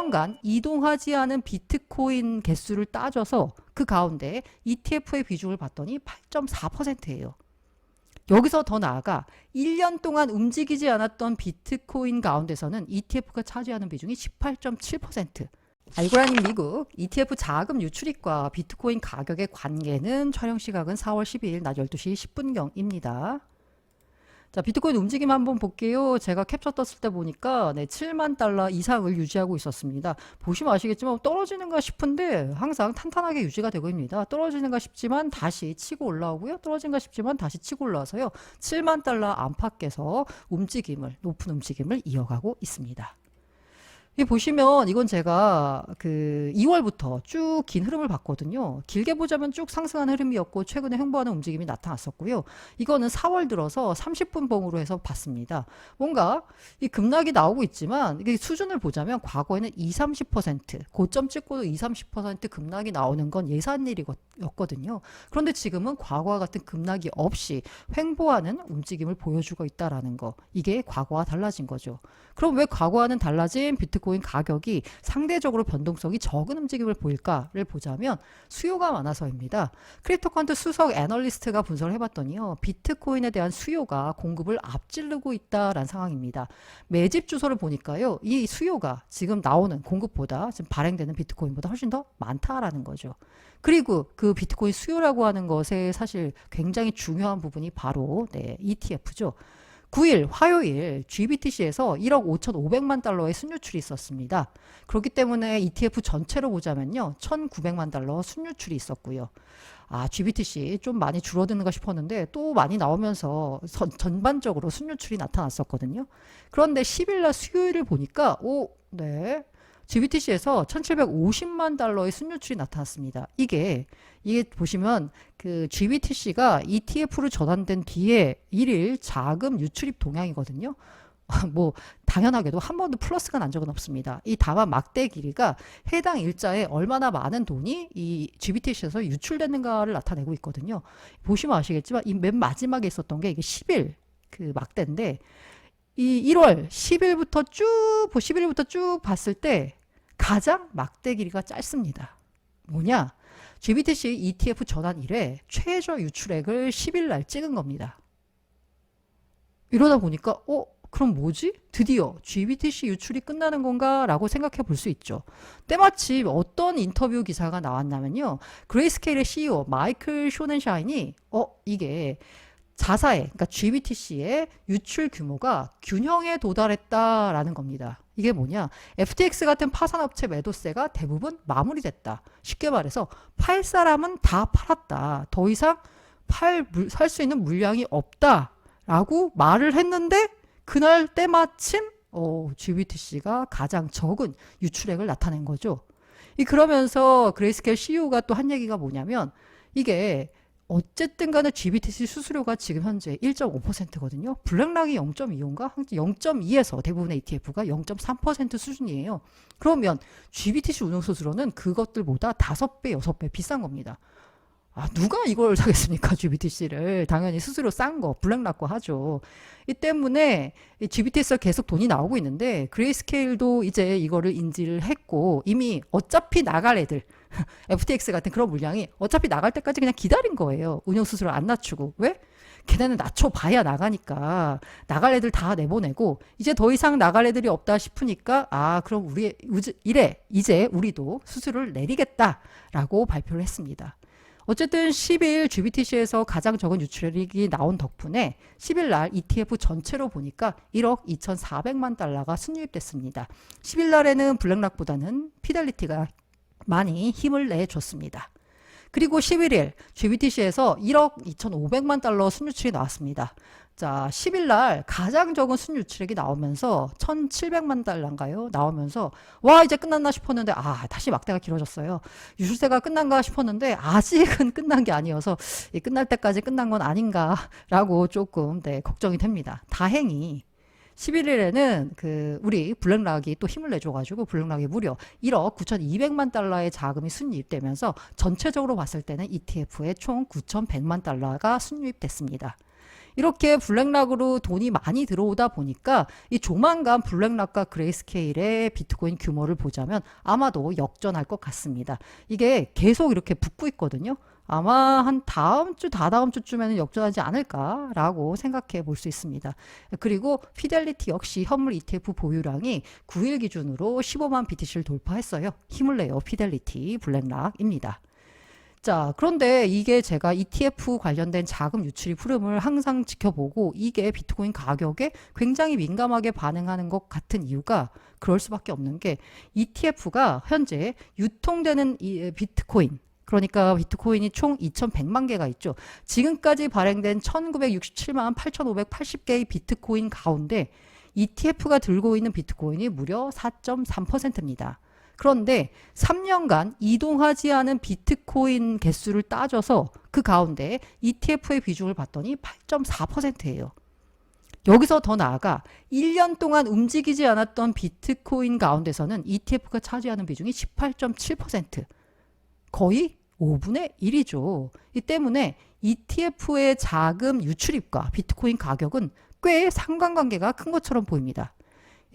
1년간 이동하지 않은 비트코인 개수를 따져서 그 가운데 ETF의 비중을 봤더니 8.4%예요. 여기서 더 나아가 1년 동안 움직이지 않았던 비트코인 가운데서는 ETF가 차지하는 비중이 18.7%. 알고라님 미국 ETF 자금 유출입과 비트코인 가격의 관계는 촬영 시각은 4월 12일 낮 12시 10분경입니다. 자, 비트코인 움직임 한번 볼게요. 제가 캡처 떴을 때 보니까 네, 7만 달러 이상을 유지하고 있었습니다. 보시면 아시겠지만 떨어지는가 싶은데 항상 탄탄하게 유지가 되고 있습니다. 떨어지는가 싶지만 다시 치고 올라오고요. 떨어지는가 싶지만 다시 치고 올라와서요. 7만 달러 안팎에서 높은 움직임을 이어가고 있습니다. 이 보시면 이건 제가 그 2월부터 쭉 긴 흐름을 봤거든요. 길게 보자면 쭉 상승하는 흐름이었고 최근에 횡보하는 움직임이 나타났었고요. 이거는 4월 들어서 30분 봉으로 해서 봤습니다. 뭔가 이 급락이 나오고 있지만 이게 수준을 보자면 과거에는 20-30% 고점 찍고도 20-30% 급락이 나오는 건 예사한 일이었거든요. 그런데 지금은 과거와 같은 급락이 없이 횡보하는 움직임을 보여주고 있다라는 거. 이게 과거와 달라진 거죠. 그럼 왜 과거와는 달라진 비트코인 가격이 상대적으로 변동성이 적은 움직임을 보일까를 보자면 수요가 많아서입니다. 크립토컨트 수석 애널리스트가 분석을 해봤더니요. 비트코인에 대한 수요가 공급을 앞지르고 있다라는 상황입니다. 매집 주소를 보니까요. 이 수요가 지금 나오는 공급보다 지금 발행되는 비트코인보다 훨씬 더 많다라는 거죠. 그리고 그 비트코인 수요라고 하는 것에 사실 굉장히 중요한 부분이 바로 ETF죠. 9일 화요일 GBTC에서 1억 5,500만 달러의 순유출이 있었습니다. 그렇기 때문에 ETF 전체로 보자면요. 1,900만 달러 순유출이 있었고요. GBTC 좀 많이 줄어드는가 싶었는데 또 많이 나오면서 전반적으로 순유출이 나타났었거든요. 그런데 10일 날 수요일을 보니까 GBTC에서 1,750만 달러의 순유출이 나타났습니다. 이게 보시면 그 GBTC가 ETF로 전환된 뒤에 1일 자금 유출입 동향이거든요. 뭐 당연하게도 한 번도 플러스가 난 적은 없습니다. 이 다만 막대 길이가 해당 일자에 얼마나 많은 돈이 이 GBTC에서 유출됐는가를 나타내고 있거든요. 보시면 아시겠지만 이 맨 마지막에 있었던 게 이게 10일 그 막대인데 이 1월 10일부터 쭉 봤을 때 가장 막대 길이가 짧습니다. 뭐냐? GBTC ETF 전환 이래 최저 유출액을 10일 날 찍은 겁니다. 이러다 보니까 그럼 뭐지? 드디어 GBTC 유출이 끝나는 건가? 라고 생각해 볼 수 있죠. 때마침 어떤 인터뷰 기사가 나왔냐면요. 그레이스케일의 CEO 마이클 쇼넨샤인이 이게 자사의 그러니까 GBTC의 유출 규모가 균형에 도달했다라는 겁니다. 이게 뭐냐? FTX 같은 파산업체 매도세가 대부분 마무리됐다. 쉽게 말해서 팔 사람은 다 팔았다. 더 이상 살 수 있는 물량이 없다라고 말을 했는데 그날 때마침 GBTC가 가장 적은 유출액을 나타낸 거죠. 그러면서 그레이스케일 CEO가 또 한 얘기가 뭐냐면 이게 어쨌든 간에 GBTC 수수료가 지금 현재 1.5%거든요. 블랙락이 0.25인가? 0.2에서 대부분의 ETF가 0.3% 수준이에요. 그러면 GBTC 운용 수수료는 그것들보다 5배, 6배 비싼 겁니다. 누가 이걸 사겠습니까? GBTC를. 당연히 수수료 싼 거, 블랙락 거 하죠. 이 때문에 GBTC에서 계속 돈이 나오고 있는데 그레이스케일도 이제 이거를 인지를 했고 이미 어차피 나갈 애들 FTX 같은 그런 물량이 어차피 나갈 때까지 그냥 기다린 거예요. 운용 수수료 안 낮추고. 왜? 걔네는 낮춰봐야 나가니까 나갈 애들 다 내보내고 이제 더 이상 나갈 애들이 없다 싶으니까 그럼 이제 우리도 수수료를 내리겠다라고 발표를 했습니다. 어쨌든 10일 GBTC에서 가장 적은 유출액이 나온 덕분에 10일 날 ETF 전체로 보니까 1억 2,400만 달러가 순유입됐습니다. 10일 날에는 블랙락보다는 피델리티가 많이 힘을 내줬습니다. 그리고 11일 GBTC에서 1억 2,500만 달러 순유출이 나왔습니다. 자, 10일 날 가장 적은 순유출액이 나오면서 1,700만 달러인가요? 나오면서 이제 끝났나 싶었는데 다시 막대가 길어졌어요. 유출세가 끝난가 싶었는데 아직은 끝난 게 아니어서 끝날 때까지 끝난 건 아닌가라고 조금 걱정이 됩니다. 다행히 11일에는 우리 블랙락이 또 힘을 내줘가지고 블랙락이 무려 1억 9,200만 달러의 자금이 순유입되면서 전체적으로 봤을 때는 ETF에 총 9,100만 달러가 순유입됐습니다. 이렇게 블랙락으로 돈이 많이 들어오다 보니까 이 조만간 블랙락과 그레이스케일의 비트코인 규모를 보자면 아마도 역전할 것 같습니다. 이게 계속 이렇게 붙고 있거든요. 아마 한 다음 주, 다다음 주쯤에는 역전하지 않을까라고 생각해 볼 수 있습니다. 그리고 피델리티 역시 현물 ETF 보유량이 9일 기준으로 15만 BTC를 돌파했어요. 힘을 내요. 피델리티 블랙락입니다. 자, 그런데 이게 제가 ETF 관련된 자금 유출입 흐름을 항상 지켜보고 이게 비트코인 가격에 굉장히 민감하게 반응하는 것 같은 이유가 그럴 수밖에 없는 게 ETF가 현재 유통되는 이 비트코인 그러니까 비트코인이 총 2100만 개가 있죠. 지금까지 발행된 1967만 8580개의 비트코인 가운데 ETF가 들고 있는 비트코인이 무려 4.3%입니다. 그런데 3년간 이동하지 않은 비트코인 개수를 따져서 그 가운데 ETF의 비중을 봤더니 8.4%예요. 여기서 더 나아가 1년 동안 움직이지 않았던 비트코인 가운데서는 ETF가 차지하는 비중이 18.7%. 거의 5분의 1이죠. 이 때문에 ETF의 자금 유출입과 비트코인 가격은 꽤 상관관계가 큰 것처럼 보입니다.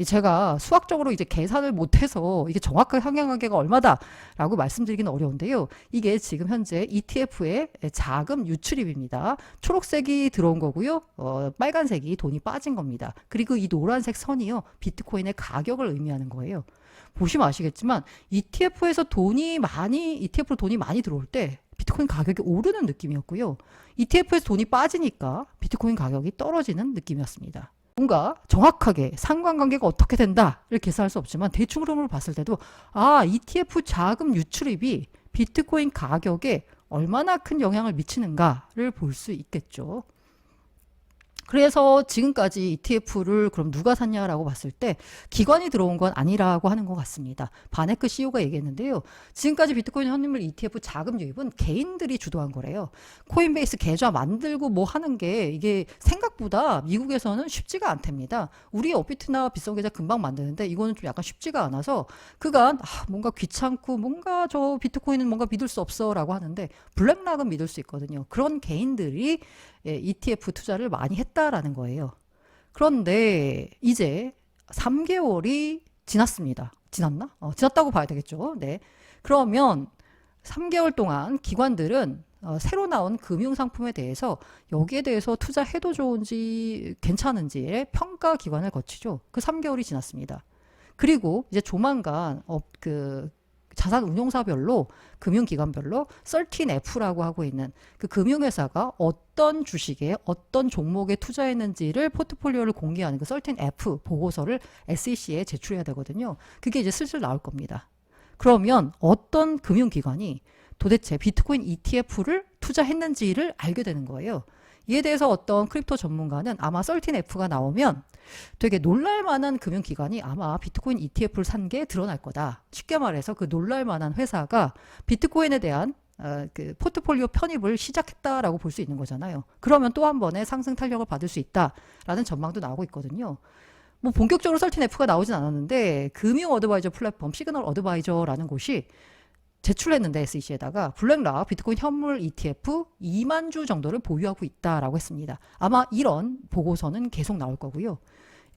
제가 수학적으로 이제 계산을 못해서 이게 정확하게 상관관계가 얼마다라고 말씀드리기는 어려운데요. 이게 지금 현재 ETF의 자금 유출입입니다. 초록색이 들어온 거고요. 빨간색이 돈이 빠진 겁니다. 그리고 이 노란색 선이요. 비트코인의 가격을 의미하는 거예요. 보시면 아시겠지만 ETF에서 ETF로 돈이 많이 들어올 때 비트코인 가격이 오르는 느낌이었고요. ETF에서 돈이 빠지니까 비트코인 가격이 떨어지는 느낌이었습니다. 뭔가 정확하게 상관관계가 어떻게 된다를 계산할 수 없지만 대충 흐름을 봤을 때도 ETF 자금 유출입이 비트코인 가격에 얼마나 큰 영향을 미치는가를 볼 수 있겠죠. 그래서 지금까지 ETF를 그럼 누가 샀냐라고 봤을 때 기관이 들어온 건 아니라고 하는 것 같습니다. 바네크 CEO가 얘기했는데요. 지금까지 비트코인 현물 ETF 자금 유입은 개인들이 주도한 거래요. 코인베이스 계좌 만들고 뭐 하는 게 이게 생각보다 미국에서는 쉽지가 않답니다. 우리 업비트나 빗썸 계좌 금방 만드는데 이거는 좀 약간 쉽지가 않아서 그간 뭔가 귀찮고 뭔가 저 비트코인은 뭔가 믿을 수 없어 라고 하는데 블랙락은 믿을 수 있거든요. 그런 개인들이 ETF 투자를 많이 했다라는 거예요. 그런데 이제 3개월이 지났습니다. 지났나? 지났다고 봐야 되겠죠. 네. 그러면 3개월 동안 기관들은 새로 나온 금융상품에 대해서 여기에 대해서 투자해도 좋은지 괜찮은지의 평가 기관을 거치죠. 그 3개월이 지났습니다. 그리고 이제 조만간 자산 운용사별로 금융기관별로 13F라고 하고 있는 그 금융회사가 어떤 주식에 어떤 종목에 투자했는지를 포트폴리오를 공개하는 그 13F 보고서를 SEC에 제출해야 되거든요. 그게 이제 슬슬 나올 겁니다. 그러면 어떤 금융기관이 도대체 비트코인 ETF를 투자했는지를 알게 되는 거예요. 이에 대해서 어떤 크립토 전문가는 아마 13F가 나오면 되게 놀랄만한 금융기관이 아마 비트코인 ETF를 산 게 드러날 거다. 쉽게 말해서 그 놀랄만한 회사가 비트코인에 대한 그 포트폴리오 편입을 시작했다라고 볼 수 있는 거잖아요. 그러면 또 한 번의 상승 탄력을 받을 수 있다라는 전망도 나오고 있거든요. 뭐 본격적으로 13F가 나오진 않았는데 금융 어드바이저 플랫폼 시그널 어드바이저라는 곳이 제출했는데 SEC에다가 블랙락 비트코인 현물 ETF 2만 주 정도를 보유하고 있다라고 했습니다. 아마 이런 보고서는 계속 나올 거고요.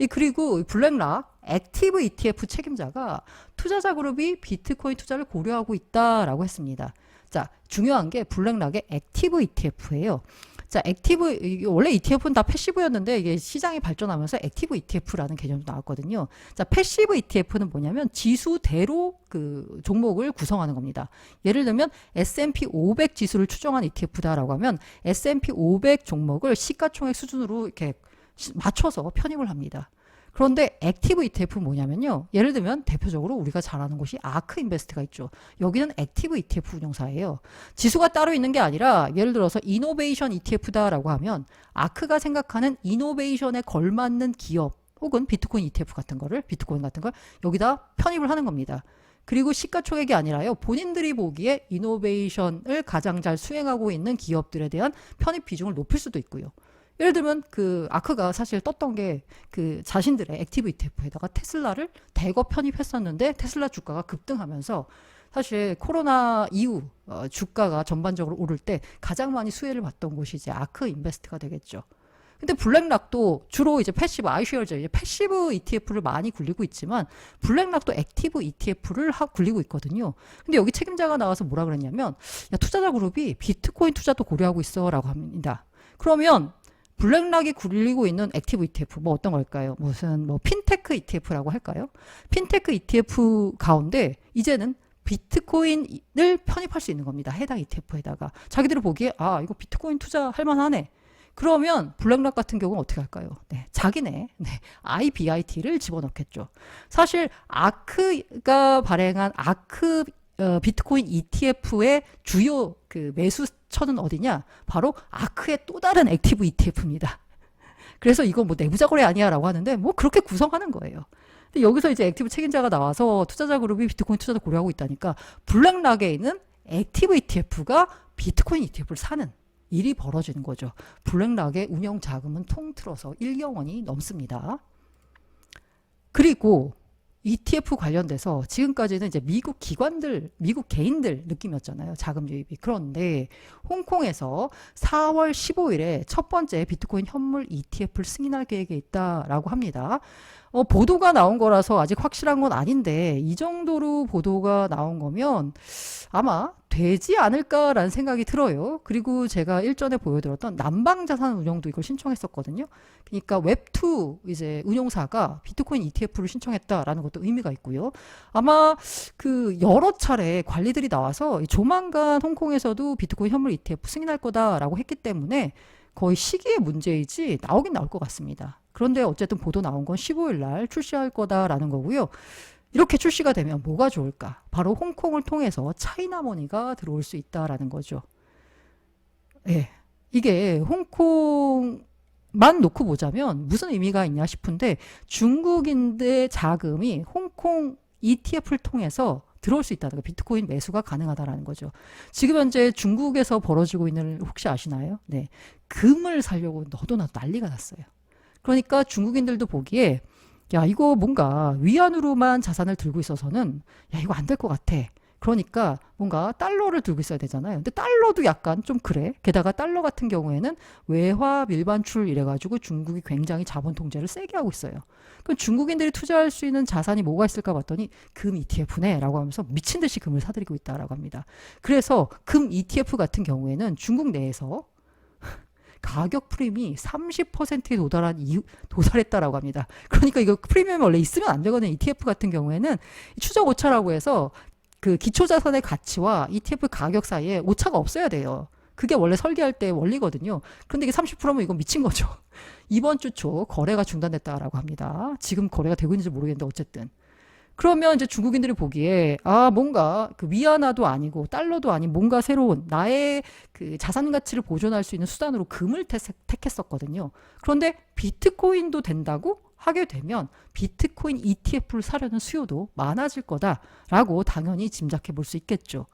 그리고 블랙락 액티브 ETF 책임자가 투자자 그룹이 비트코인 투자를 고려하고 있다라고 했습니다. 자, 중요한 게 블랙락의 액티브 ETF예요. 자, 원래 ETF는 다 패시브였는데 이게 시장이 발전하면서 액티브 ETF라는 개념도 나왔거든요. 자, 패시브 ETF는 뭐냐면 지수대로 그 종목을 구성하는 겁니다. 예를 들면 S&P 500 지수를 추정한 ETF다라고 하면 S&P 500 종목을 시가총액 수준으로 이렇게 맞춰서 편입을 합니다. 그런데 액티브 ETF는 뭐냐면요. 예를 들면 대표적으로 우리가 잘 아는 곳이 아크 인베스트가 있죠. 여기는 액티브 ETF 운용사예요. 지수가 따로 있는 게 아니라 예를 들어서 이노베이션 ETF다라고 하면 아크가 생각하는 이노베이션에 걸맞는 기업 혹은 비트코인 ETF 같은 거를 비트코인 같은 걸 여기다 편입을 하는 겁니다. 그리고 시가총액이 아니라요. 본인들이 보기에 이노베이션을 가장 잘 수행하고 있는 기업들에 대한 편입 비중을 높일 수도 있고요. 예를 들면 그 아크가 사실 떴던 게 그 자신들의 액티브 ETF에다가 테슬라를 대거 편입했었는데 테슬라 주가가 급등하면서 사실 코로나 이후 주가가 전반적으로 오를 때 가장 많이 수혜를 봤던 곳이 이제 아크 인베스트가 되겠죠. 근데 블랙락도 주로 이제 패시브 아이쉐어죠. 이제 패시브 ETF를 많이 굴리고 있지만 블랙락도 액티브 ETF를 굴리고 있거든요. 근데 여기 책임자가 나와서 뭐라 그랬냐면 야, 투자자 그룹이 비트코인 투자도 고려하고 있어라고 합니다. 그러면 블랙락이 굴리고 있는 액티브 ETF 뭐 어떤 걸까요? 무슨 뭐 핀테크 ETF라고 할까요? 핀테크 ETF 가운데 이제는 비트코인을 편입할 수 있는 겁니다. 해당 ETF에다가 자기들이 보기에 아 이거 비트코인 투자할 만하네. 그러면 블랙락 같은 경우는 어떻게 할까요? 네, 자기네 IBIT를 집어넣겠죠. 사실 아크가 발행한 아크 비트코인 ETF의 주요 그 매수처는 어디냐? 바로 아크의 또 다른 액티브 ETF입니다. 그래서 이거 뭐 내부자 거래 아니야라고 하는데 뭐 그렇게 구성하는 거예요. 근데 여기서 이제 액티브 책임자가 나와서 투자자 그룹이 비트코인 투자도 고려하고 있다니까 블랙락에 있는 액티브 ETF가 비트코인 ETF를 사는 일이 벌어지는 거죠. 블랙락의 운영 자금은 통틀어서 1억 원이 넘습니다. 그리고 ETF 관련돼서 지금까지는 이제 미국 기관들, 미국 개인들 느낌이었잖아요. 자금 유입이. 그런데 홍콩에서 4월 15일에 첫 번째 비트코인 현물 ETF를 승인할 계획에 있다라고 합니다. 보도가 나온 거라서 아직 확실한 건 아닌데 이 정도로 보도가 나온 거면 아마 되지 않을까라는 생각이 들어요. 그리고 제가 일전에 보여드렸던 남방자산운용도 이걸 신청했었거든요. 그러니까 웹2 이제 운용사가 비트코인 ETF를 신청했다라는 것도 의미가 있고요. 아마 그 여러 차례 관리들이 나와서 조만간 홍콩에서도 비트코인 현물 ETF 승인할 거다라고 했기 때문에 거의 시기의 문제이지 나오긴 나올 것 같습니다. 그런데 어쨌든 보도 나온 건 15일 날 출시할 거다라는 거고요. 이렇게 출시가 되면 뭐가 좋을까? 바로 홍콩을 통해서 차이나머니가 들어올 수 있다라는 거죠. 예. 이게 홍콩만 놓고 보자면 무슨 의미가 있냐 싶은데 중국인의 자금이 홍콩 ETF를 통해서 들어올 수 있다는 거, 비트코인 매수가 가능하다라는 거죠. 지금 현재 중국에서 벌어지고 있는 일 혹시 아시나요? 네. 금을 사려고 너도 나도 난리가 났어요. 그러니까 중국인들도 보기에 야 이거 뭔가 위안으로만 자산을 들고 있어서는 야 이거 안 될 것 같아. 그러니까 뭔가 달러를 들고 있어야 되잖아요. 근데 달러도 약간 좀 그래. 게다가 달러 같은 경우에는 외화 밀반출 이래가지고 중국이 굉장히 자본 통제를 세게 하고 있어요. 그럼 중국인들이 투자할 수 있는 자산이 뭐가 있을까 봤더니 금 ETF네 라고 하면서 미친 듯이 금을 사들이고 있다라고 합니다. 그래서 금 ETF 같은 경우에는 중국 내에서 가격 프리미엄이 30%에 도달했다라고 합니다. 그러니까 이거 프리미엄이 원래 있으면 안 되거든요. ETF 같은 경우에는 추적 오차라고 해서 그 기초자산의 가치와 ETF 가격 사이에 오차가 없어야 돼요. 그게 원래 설계할 때 원리거든요. 그런데 이게 30%면 이건 미친 거죠. 이번 주 초 거래가 중단됐다라고 합니다. 지금 거래가 되고 있는지 모르겠는데 어쨌든. 그러면 이제 중국인들이 보기에 아 뭔가 그 위안화도 아니고 달러도 아닌 뭔가 새로운 나의 그 자산 가치를 보존할 수 있는 수단으로 금을 택했었거든요. 그런데 비트코인도 된다고 하게 되면 비트코인 ETF를 사려는 수요도 많아질 거다라고 당연히 짐작해 볼 수 있겠죠.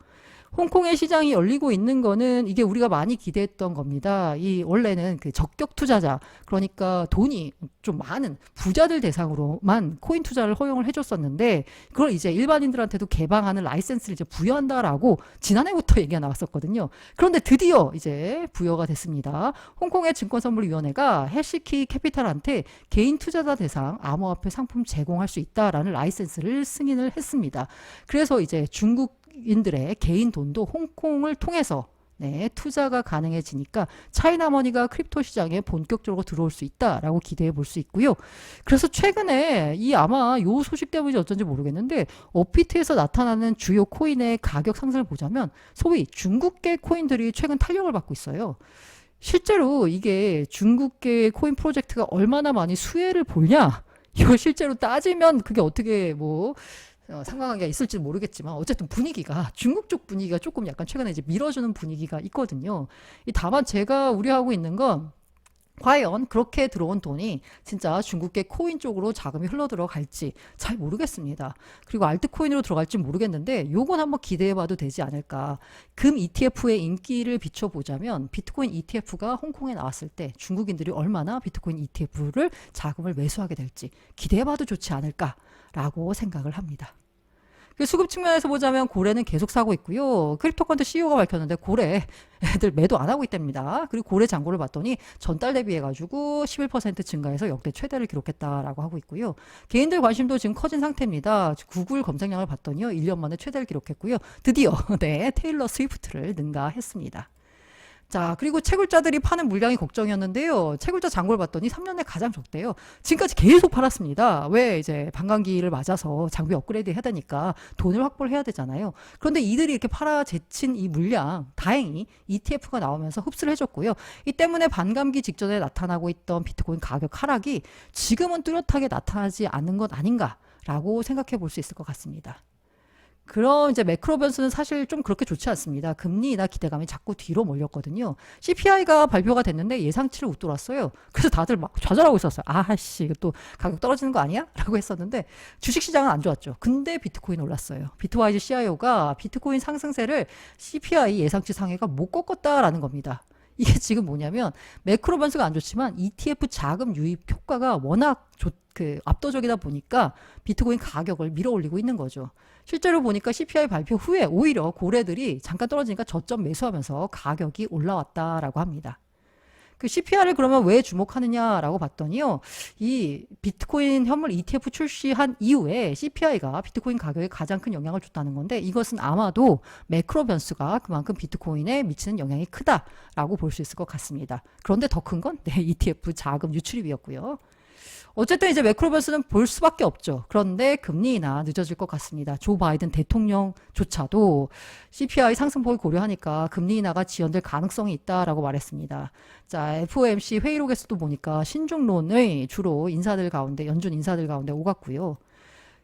홍콩의 시장이 열리고 있는 거는 이게 우리가 많이 기대했던 겁니다. 이 원래는 그 적격 투자자, 그러니까 돈이 좀 많은 부자들 대상으로만 코인 투자를 허용을 해줬었는데 그걸 이제 일반인들한테도 개방하는 라이센스를 이제 부여한다라고 지난해부터 얘기가 나왔었거든요. 그런데 드디어 이제 부여가 됐습니다. 홍콩의 증권선물위원회가 해시키 캐피탈한테 개인 투자자 대상 암호화폐 상품 제공할 수 있다라는 라이센스를 승인을 했습니다. 그래서 이제 중국인들의 개인 돈도 홍콩을 통해서 투자가 가능해지니까 차이나머니가 크립토 시장에 본격적으로 들어올 수 있다라고 기대해 볼 수 있고요. 그래서 최근에 이 아마 요 소식 때문인지 어쩐지 모르겠는데 업비트에서 나타나는 주요 코인의 가격 상승을 보자면 소위 중국계 코인들이 최근 탄력을 받고 있어요. 실제로 이게 중국계 코인 프로젝트가 얼마나 많이 수혜를 보냐? 이거 실제로 따지면 그게 어떻게 뭐 상관관계가 있을지 모르겠지만 어쨌든 분위기가 중국 쪽 분위기가 조금 약간 최근에 이제 밀어주는 분위기가 있거든요. 다만 제가 우려하고 있는 건 과연 그렇게 들어온 돈이 진짜 중국계 코인 쪽으로 자금이 흘러 들어갈지 잘 모르겠습니다. 그리고 알트코인으로 들어갈지 모르겠는데 요건 한번 기대해봐도 되지 않을까. 금 ETF의 인기를 비춰보자면 비트코인 ETF가 홍콩에 나왔을 때 중국인들이 얼마나 비트코인 ETF를 자금을 매수하게 될지 기대해봐도 좋지 않을까라고 생각을 합니다. 수급 측면에서 보자면 고래는 계속 사고 있고요. 크립토컨트 CEO가 밝혔는데 고래 애들 매도 안 하고 있답니다. 그리고 고래 잔고를 봤더니 전달 대비해가지고 11% 증가해서 역대 최대를 기록했다라고 하고 있고요. 개인들 관심도 지금 커진 상태입니다. 구글 검색량을 봤더니요. 1년 만에 최대를 기록했고요. 드디어 네, 테일러 스위프트를 능가했습니다. 자, 그리고 채굴자들이 파는 물량이 걱정이었는데요. 채굴자 잔고를 봤더니 3년 내 가장 적대요. 지금까지 계속 팔았습니다. 왜 이제 반감기를 맞아서 장비 업그레이드 해야 되니까 돈을 확보를 해야 되잖아요. 그런데 이들이 이렇게 팔아 제친 이 물량, 다행히 ETF가 나오면서 흡수를 해줬고요. 이 때문에 반감기 직전에 나타나고 있던 비트코인 가격 하락이 지금은 뚜렷하게 나타나지 않는 것 아닌가라고 생각해 볼 수 있을 것 같습니다. 그런 이제 매크로 변수는 사실 좀 그렇게 좋지 않습니다. 금리 인하 기대감이 자꾸 뒤로 몰렸거든요. CPI가 발표가 됐는데 예상치를 웃돌았어요. 그래서 다들 막 좌절하고 있었어요. 아씨, 이거 또 가격 떨어지는 거 아니야? 라고 했었는데 주식시장은 안 좋았죠. 근데 비트코인 올랐어요. 비트와이즈 CIO가 비트코인 상승세를 CPI 예상치 상회가 못 꺾었다라는 겁니다. 이게 지금 뭐냐면 매크로 변수가 안 좋지만 ETF 자금 유입 효과가 워낙 압도적이다 보니까 비트코인 가격을 밀어 올리고 있는 거죠. 실제로 보니까 CPI 발표 후에 오히려 고래들이 잠깐 떨어지니까 저점 매수하면서 가격이 올라왔다라고 합니다. 그 CPI를 그러면 왜 주목하느냐라고 봤더니요. 이 비트코인 현물 ETF 출시한 이후에 CPI가 비트코인 가격에 가장 큰 영향을 줬다는 건데 이것은 아마도 매크로 변수가 그만큼 비트코인에 미치는 영향이 크다라고 볼 수 있을 것 같습니다. 그런데 더 큰 건 네, ETF 자금 유출입이었고요. 어쨌든 이제 매크로 변수는 볼 수밖에 없죠. 그런데 금리 인하 늦어질 것 같습니다. 조 바이든 대통령조차도 CPI 상승폭을 고려하니까 금리 인하가 지연될 가능성이 있다라고 말했습니다. 자, FOMC 회의록에서도 보니까 신중론의 주로 인사들 가운데, 연준 인사들 가운데 오갔고요.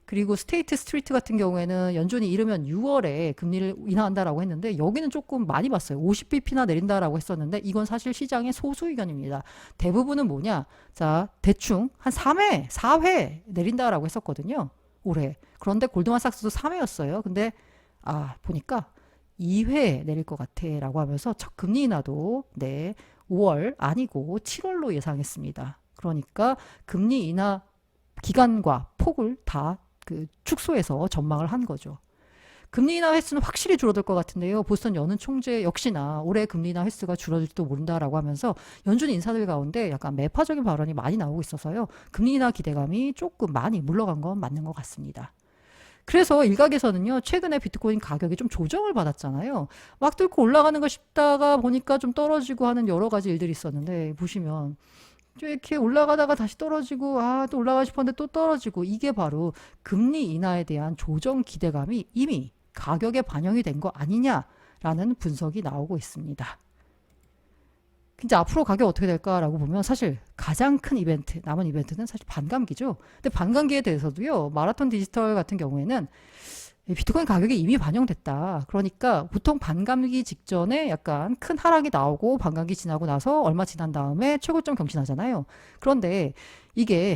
그리고 스테이트 스트리트 같은 경우에는 연준이 이르면 6월에 금리를 인하한다라고 했는데 여기는 조금 많이 봤어요. 50bp나 내린다라고 했었는데 이건 사실 시장의 소수 의견입니다. 대부분은 뭐냐? 자, 대충 한 3회, 4회 내린다라고 했었거든요. 올해. 그런데 골드만삭스도 3회였어요. 근데 보니까 2회 내릴 것 같아라고 하면서 첫 금리 인하도 네, 5월 아니고 7월로 예상했습니다. 그러니까 금리 인하 기간과 폭을 다 축소해서 전망을 한 거죠. 금리 인하 횟수는 확실히 줄어들 것 같은데요. 보스턴 연은 총재 역시나 올해 금리 인하 횟수가 줄어들지도 모른다라고 하면서 연준 인사들 가운데 약간 매파적인 발언이 많이 나오고 있어서요. 금리 인하 기대감이 조금 많이 물러간 건 맞는 것 같습니다. 그래서 일각에서는요, 최근에 비트코인 가격이 좀 조정을 받았잖아요. 막 뚫고 올라가는 거 싶다가 보니까 좀 떨어지고 하는 여러 가지 일들이 있었는데, 보시면 좀 이렇게 올라가다가 다시 떨어지고 또 올라가 싶었는데 또 떨어지고 이게 바로 금리 인하에 대한 조정 기대감이 이미 가격에 반영이 된 거 아니냐라는 분석이 나오고 있습니다. 이제 앞으로 가격 어떻게 될까라고 보면 사실 가장 큰 이벤트, 남은 이벤트는 사실 반감기죠. 근데 반감기에 대해서도요, 마라톤 디지털 같은 경우에는 비트코인 가격이 이미 반영됐다. 그러니까 보통 반감기 직전에 약간 큰 하락이 나오고 반감기 지나고 나서 얼마 지난 다음에 최고점 경신하잖아요. 그런데 이게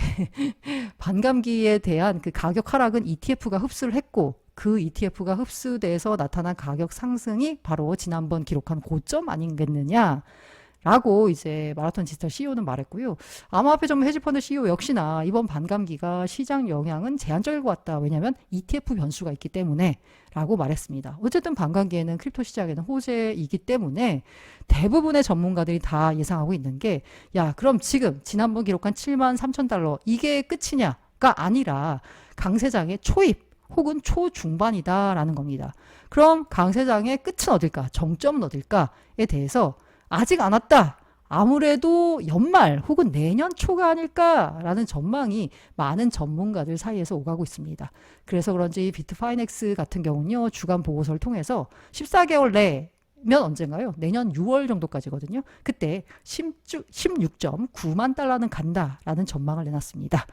반감기에 대한 그 가격 하락은 ETF가 흡수를 했고 그 ETF가 흡수돼서 나타난 가격 상승이 바로 지난번 기록한 고점 아니겠느냐. 라고 이제 마라톤 디지털 CEO는 말했고요. 암호화폐 전문 헤지펀드 CEO 역시나 이번 반감기가 시장 영향은 제한적일 것 같다. 왜냐하면 ETF 변수가 있기 때문에 라고 말했습니다. 어쨌든 반감기에는 크립토 시장에는 호재이기 때문에 대부분의 전문가들이 다 예상하고 있는 게 그럼 지금 지난번 기록한 7만 3천 달러 이게 끝이냐가 아니라 강세장의 초입 혹은 초중반이다라는 겁니다. 그럼 강세장의 끝은 어딜까? 정점은 어딜까에 대해서 아직 안 왔다. 아무래도 연말 혹은 내년 초가 아닐까라는 전망이 많은 전문가들 사이에서 오가고 있습니다. 그래서 그런지 비트파이넥스 같은 경우는요. 주간 보고서를 통해서 14개월 내면 언젠가요? 내년 6월 정도까지거든요. 그때 16.9만 달러는 간다라는 전망을 내놨습니다.